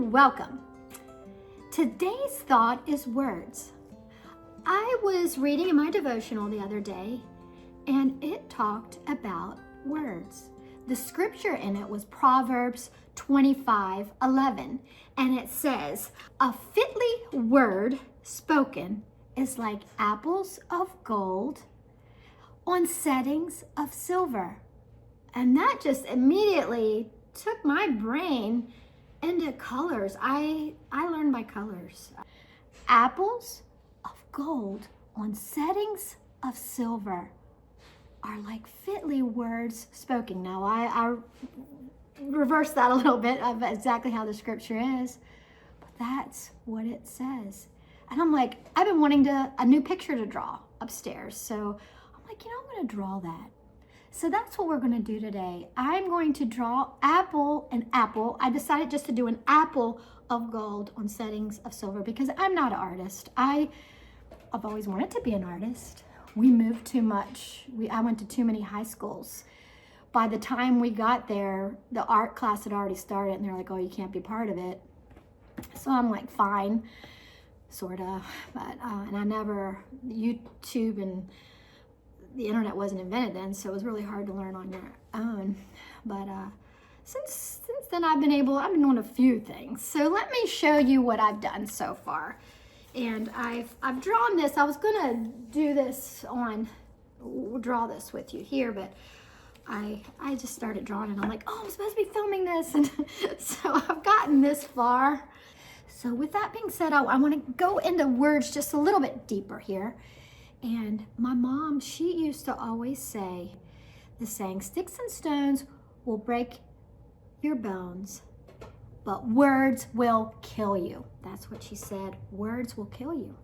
welcome. Today's thought is words. I was reading in my devotional the other day, and it talked about words. The scripture in it was Proverbs 25:11, and it says, "A fitly word spoken is like apples of gold on settings of silver." And that just immediately took my brain into colors. I learned by colors. Apples of gold on settings of silver are like fitly words spoken. Now I reversed that a little bit of exactly how the scripture is, but that's what it says. And I'm like, I've been wanting a new picture to draw upstairs. So I'm like, I'm gonna draw that. So that's what we're gonna do today. I'm going to draw an apple. I decided just to do an apple of gold on settings of silver because I'm not an artist. I've always wanted to be an artist. We moved too much. I went to too many high schools. By the time we got there, the art class had already started and they're like, oh, you can't be part of it. So I'm like, fine, sort of. But, and YouTube and the internet wasn't invented then, so it was really hard to learn on your own. But since then I've been doing a few things. So let me show you what I've done so far. And I've drawn this. I was gonna draw this with you here, but I just started drawing and I'm like, oh, I'm supposed to be filming this. And so I've gotten this far. So with that being said, I want to go into words just a little bit deeper here. And my mom, she used to always say the saying, sticks and stones will break your bones, but words will kill you. That's what she said. Words will kill you.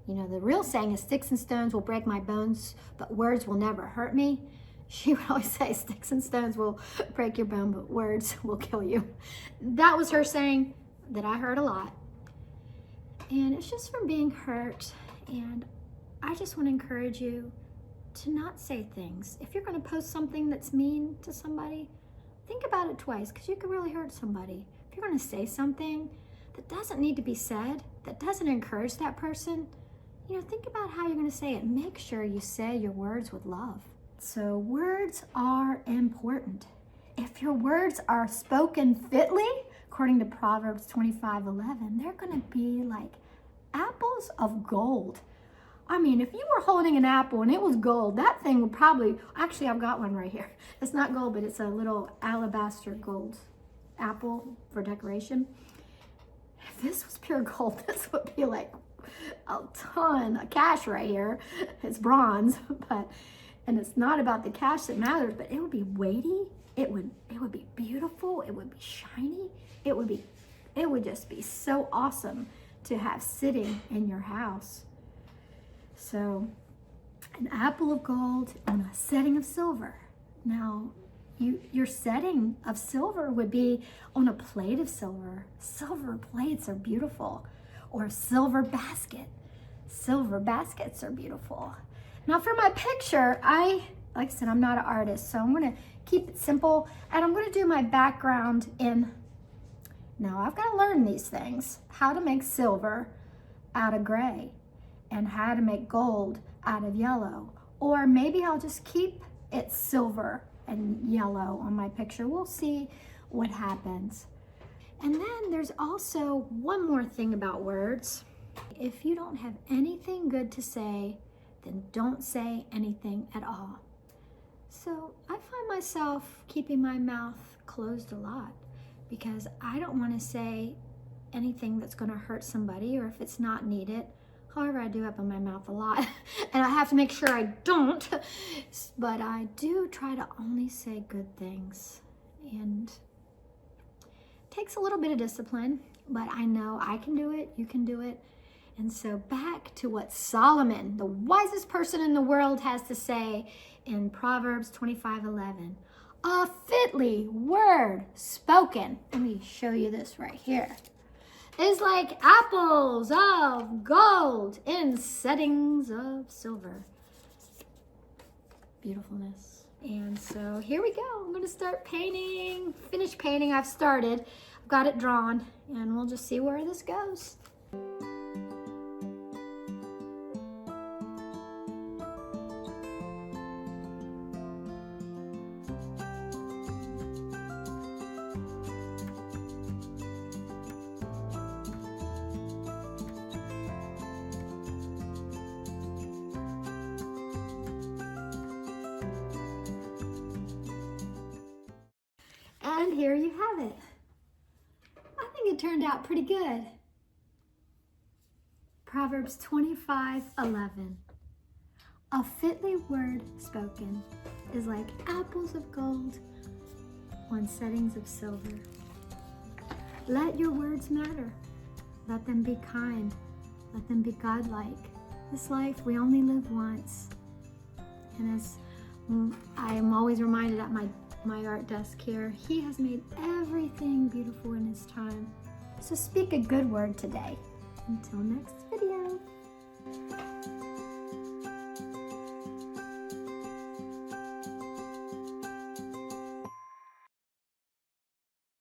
You know, the real saying is sticks and stones will break my bones, but words will never hurt me. She would always say sticks and stones will break your bone, but words will kill you. That was her saying that I heard a lot. And it's just from being hurt. And I just want to encourage you to not say things. If you're going to post something that's mean to somebody, think about it twice because you could really hurt somebody. If you're going to say something that doesn't need to be said, that doesn't encourage that person, think about how you're going to say it. Make sure you say your words with love. So words are important. If your words are spoken fitly, according to Proverbs 25:11, they're going to be like apples of gold. I mean, if you were holding an apple and it was gold, that thing would probably, actually I've got one right here. It's not gold, but it's a little alabaster gold apple for decoration. If this was pure gold, this would be like a ton of cash right here. It's bronze, and it's not about the cash that matters, but it would be weighty. It would be beautiful. It would be shiny. It would just be so awesome to have sitting in your house. So an apple of gold on a setting of silver. Now, your setting of silver would be on a plate of silver. Silver plates are beautiful. Or a silver basket. Silver baskets are beautiful. Now for my picture, like I said, I'm not an artist, so I'm gonna keep it simple and I'm gonna do my background now I've gotta learn these things. How to make silver out of gray and how to make gold out of yellow. Or maybe I'll just keep it silver and yellow on my picture. We'll see what happens. And then there's also one more thing about words. If you don't have anything good to say, then don't say anything at all. So I find myself keeping my mouth closed a lot because I don't want to say anything that's going to hurt somebody or if it's not needed. However, I do open my mouth a lot and I have to make sure I don't, but I do try to only say good things. And it takes a little bit of discipline, but I know I can do it, you can do it. And so back to what Solomon, the wisest person in the world, has to say in Proverbs 25:11. A fitly word spoken. Let me show you this right here. Is like apples of gold in settings of silver. Beautifulness. And so here we go. I'm gonna start painting, finish painting. I've started, I've got it drawn, and we'll just see where this goes. And here you have it. I think it turned out pretty good. Proverbs 25:11. A fitly word spoken is like apples of gold on settings of silver. Let your words matter. Let them be kind. Let them be godlike. This life, we only live once. And as I am always reminded at my art desk here, He has made everything beautiful in His time. So speak a good word today. Until next time.